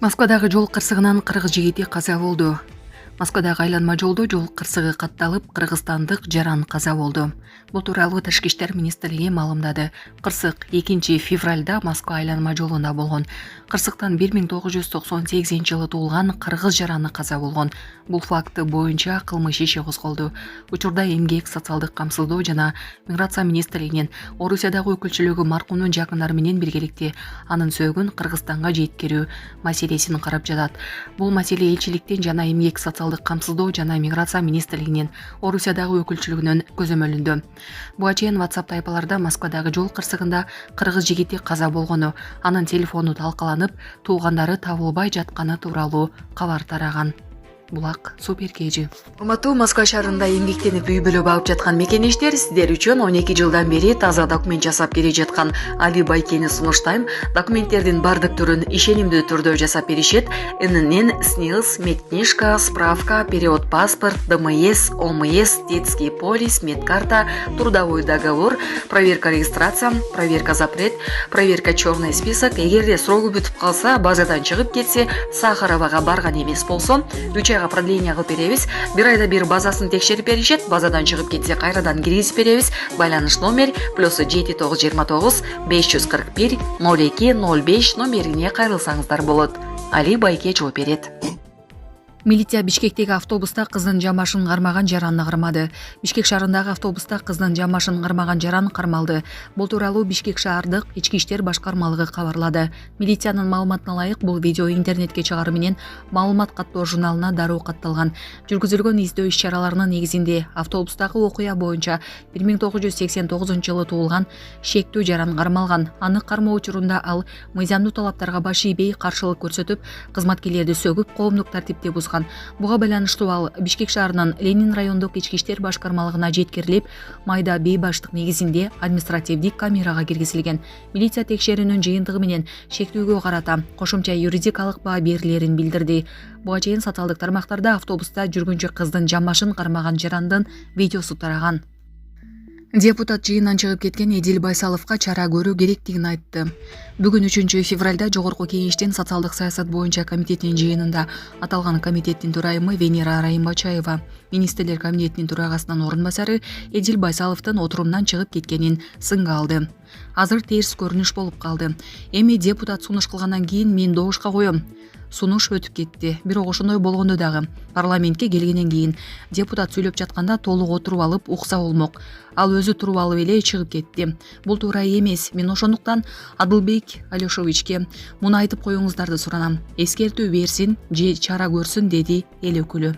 Москвадагы жол кырсыгынан 40 жигити каза болду. Москвадагы айланма жолдо жол кырсыгы катталып, кыргызстандык жаран каза болду. Бул тууралуу Тышкы иштер министрлиги маалымдады. Кырсык 2 февралда Москва айланма жолунда болгон. Кырсыктан 1998-жылы туулган кыргыз жараны каза болгон. Бул факты боюнча кылмыш иши козголду. Учурда эмгек, социалдык камсыздоо жана миграция министрлигинин Орусиядагы өкүлчүлүгү маркумдун жакындары менен биргеликте анын сөөгүн Кыргызстанга жеткирүү маселесин карап жатат. Бул маселе элчиликтин жана эмгек, социалдык камсыздоо жана миграция министрлигинин Орусиядагы өкүлчүлүгүнүн көзөмөлүндө. Буга чейин WhatsApp тайпаларда Москвадагы жол кырсыгында кыргыз жигити каза болгону, анын телефону талкаланып, туугандары табылбай жатканы тууралуу кабар тараган. Булак супер кежи. Урматтуу Москва шаарында эмгектенип үй бүлө багып жаткан мекенештер, сиздер үчүн 12 жылдан бери таза документ жасап келе жаткан Али Байкени сунуштайм. Документтердин бардык түрүн ишенимдүү түрдө жасап беришет. ИНН, СНИЛС, медкнижка, справка, перевод паспорт, ДМС, ОМС, детский полис, медкарта, трудовой договор, проверка регистрация, проверка запрет, проверка черный список. Эгерде срогу бүтүп калса, базадан чыгып кетсе, Сахаровага барган эмес болсо, продление кылып беребиз. Бир айда бир базасын текшерип беришет. Базадан чыгып кетсе кайрадан киргизип беребиз. Байланыш номер +7929 541 02 05 номерине кайрылсаңыздар болот. Али Байке жооп берет. Милиция Бишкектеги автобуста кыздын жамбашын кармаган жаранды кармады. Бишкек шаарындагы автобуста кыздын жамбашын кармаган жаран кармалды. Бул тууралуу Бишкек шаардык ички иштер башкармалыгы кабарлады. Милициянын маалыматына ылайык, бул видео интернетке чыгаруу менен маалымат каттоо журналына дароо катталган. Жүргүзүлгөн издөө иш-чараларынын негизинде автобустагы окуя боюнча 1989-жылы туулган шектүү жаран кармалган. Аны кармоо учурунда ал мыйзамдуу талаптарга баш ийбей каршылык көрсөтүп, кызматкерлерди сөгүп, коомдук тартипти бузган. Буга байланыштуу ал Бишкек шаарынын Ленин райондук ички иштер башкармалыгына жеткирилип, майда бейбаштык негизинде административдик камерага киргизилген. Милиция текшерүүнүн жыйынтыгы менен шектүүгө карата кошумча юридикалык баа берилерин билдирди. Буга чейин социалдык тармактарда автобуста жүргүнчү кыздын жамбашын кармаган жарандын видеосу тараган. Депутат жыйындан чыгып кеткен Эдил Байсаловго чара көрүү керектигин айтты. Бүгүн 3 февралда Жогорку Кеңештин социалдык саясат боюнча комитетинин жыйынында аталган комитеттин төрайымы Венера Райымбачаева министрлер комитетинин төрагасынын орун басары Эдил Байсаловдун отурумдан чыгып кеткенин сынга алды. Азыр терс көрүнүш болуп калды. Эми депутат сунуш кылгандан кийин мен добушка коем. Сунуш өтүп кетти. Бирок ошондой болгондо дагы парламентке келгенден кийин депутат сүйлөп жатканда толук отуруп алып укса болмок. Ал өзү туруп алып эле чыгып кетти. Бул туура эмес. Мен ошондуктан Адылбек Алешовичке муну айтып коюңуздарды суранам. Эскертүү берсин же чара көрсүн, деди эл өкүлү.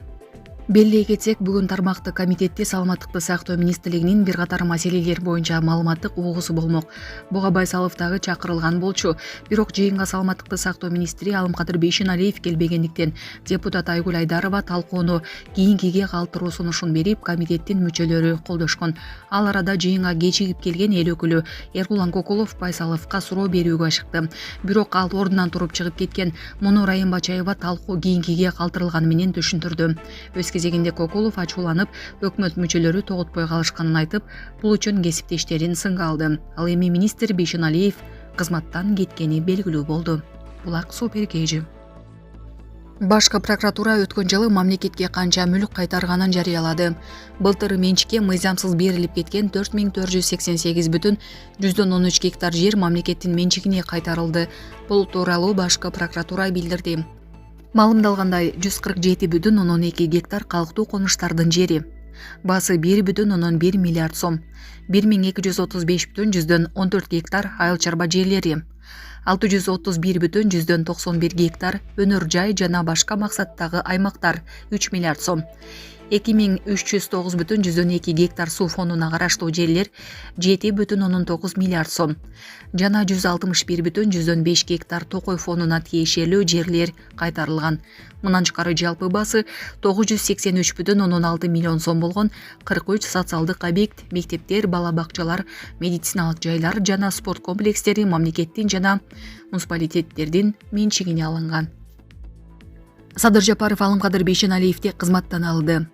Белгилей кетсек, бүгүн тармактык комитетте саламаттыкты сактоо министрлигинин бир катар маселелер боюнча маалыматтык угуусу болмок. Буга Байсалов дагы чакырылган болчу. Бирок жыйынга саламаттыкты сактоо министри Алымкадыр Бейшеналиев келбегендиктен депутат Айгүл Айдарова талкууну кийинкиге калтыруу сунушун берип, комитеттин мүчөлөрү колдошкон. Ал арада жыйынга кечигип келген эл өкүлү Эркулан Кокулов Байсаловго суроо берүүгө ашыкты. Бирок ал ордунан туруп чыгып кеткен. Муну Райымбачаева талкуу кийинкиге калтырылганы менен түшүндүрдү. Кезегинде Кокулов ачууланып, өкмөт мүчөлөрү тоготпой калышканын айтып, бул үчүн кесиптештерин сынга алды. Ал эми министр Бейшеналиев кызматтан кеткени белгилүү болду. Булак супер кежи. Башкы прокуратура өткөн жылы мамлекетке канча мүлк кайтарганын жарыялады. Былтыр менчикке мыйзамсыз берилип кеткен 4488,13 гектар жер мамлекеттин менчигине кайтарылды. Бул тууралуу башкы прокуратура билдирди. Маалымдалгандай 147,12 гектар калктуу конуштардын жери. Баасы 1,1 миллиард сом. 1235,14 гектар айыл чарба жерлери. 631,91 гектар өнөр жай жана башка максаттагы аймактар 3 миллиард сом. 2309,2 гектар суу фонуна караштуу жерлер 7,9 миллиард сом. Жана 161,5 гектар токой фонуна тиешелүү жерлер кайтарылган. Мындан тышкары жалпы баасы 983,16 миллион сом болгон 43 социалдык объект, мектептер, бала бакчалар, медициналык жайлар жана спорт комплекстери мамлекеттин жана муниципалитеттердин менчигине алынган. Садыр Жапаров Алымкадыр Бейшеналиевди кызматтан алды.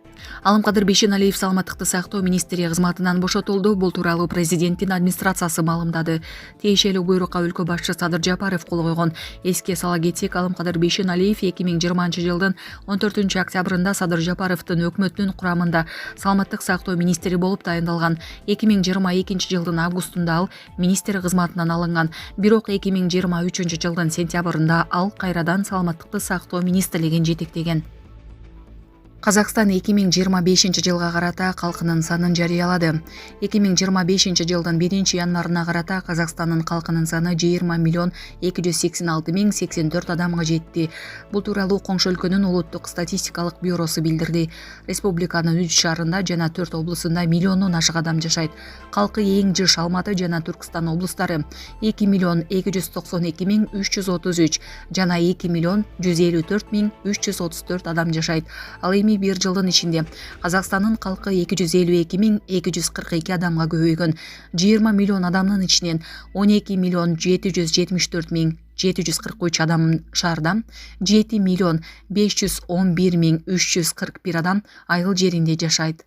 Алымкадыр Бейшеналиев саламаттыкты сактоо министри кызматынан бошотулду. Бул тууралуу президенттин администрациясы маалымдады. Тиешелүү буйрукка өлкө башчы Садыр Жапаров кол койгон. Эске сала кетсек, Алымкадыр Бейшеналиев 2020 жылдын 14 октябрында Садыр Жапаровдун өкмөтүнүн курамында саламаттык сактоо министри болуп тайындалган. 2022 жылдын августунда ал министр кызматынан алынган. Бирок 2023 жылдын сентябрында ал кайрадан саламаттыкты сактоо министрлигин жетектеген. Казакстан 2025 жылга карата калкынын санын жарыялады. 2025 жылдын 1 январына карата Казакстандын калкынын саны 20,286,084 адамга жетти. Бул тууралуу коңшу өлкөнүн улуттук статистикалык бюросу билдирди. Республиканын 3 шаарында жана 4 облусунда миллиондон ашык адам жашайт. Калкы эң жыш Алматы жана Түркстан облустары 2,292,333 жана 2,154,334 адам жашайт. Ал эми бир жылдын ичинде Казакстандын калкы 252,242 адамга көбөйгөн. 20 миллион адамдын ичинен 12,774,743 адам шаарда, 7,511,341 адам айыл жеринде жашайт.